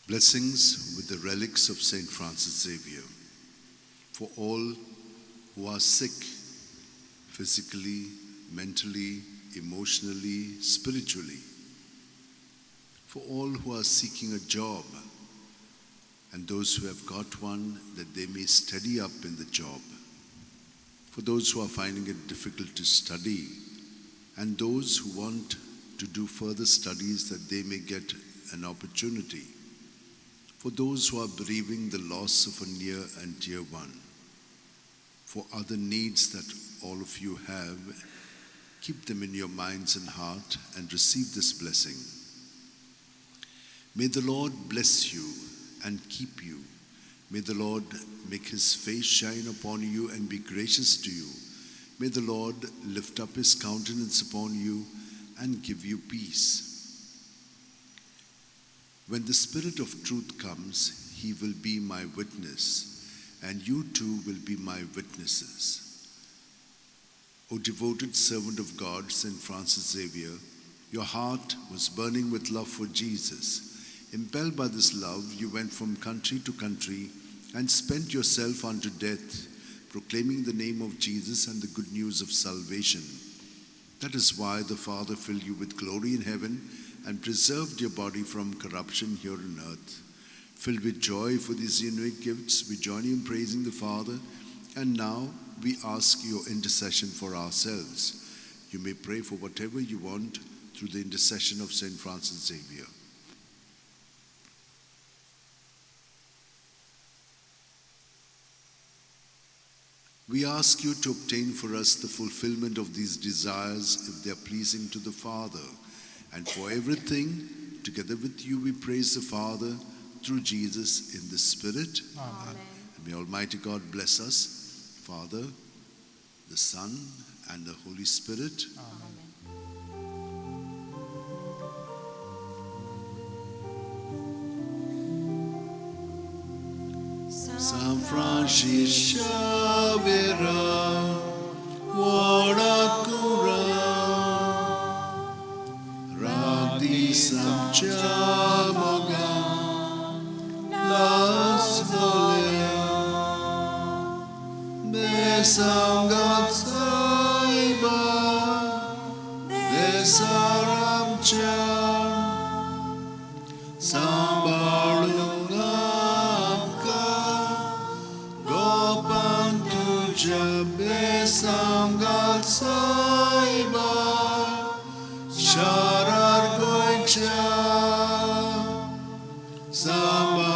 Blessings with the relics of Saint Francis Xavier. For all who are sick, physically, mentally, emotionally, spiritually. For all who are seeking a job, and those who have got one, that they may steady up in the job. For those who are finding it difficult to study, and those who want to do further studies that they may get an opportunity. For those who are bereaving the loss of a near and dear one. For other needs that all of you have, keep them in your minds and heart and receive this blessing. May the Lord bless you and keep you. May the Lord make his face shine upon you and be gracious to you. May the Lord lift up his countenance upon you and give you peace. When the Spirit of truth comes, he will be my witness, and you too will be my witnesses. O devoted servant of God, Saint Francis Xavier, your heart was burning with love for Jesus. Impelled by this love, you went from country to country and spent yourself unto death, proclaiming the name of Jesus and the good news of salvation. That is why the Father filled you with glory in heaven and preserved your body from corruption here on earth. Filled with joy for these unique gifts, we join you in praising the Father, and now we ask your intercession for ourselves. You may pray for whatever you want through the intercession of Saint Francis Xavier. We ask you to obtain for us the fulfillment of these desires if they are pleasing to the Father. And for everything, together with you we praise the Father through Jesus in the Spirit. Amen. And may Almighty God bless us, Father, the Son, and the Holy Spirit. Amen. San Francis Xavier, Warakura, Radi Samchamoga, Las Dolea, Besangat Saiba, Desaramcha, Sambalunga. Besangat Saiba, Sharar Goicha, Samba.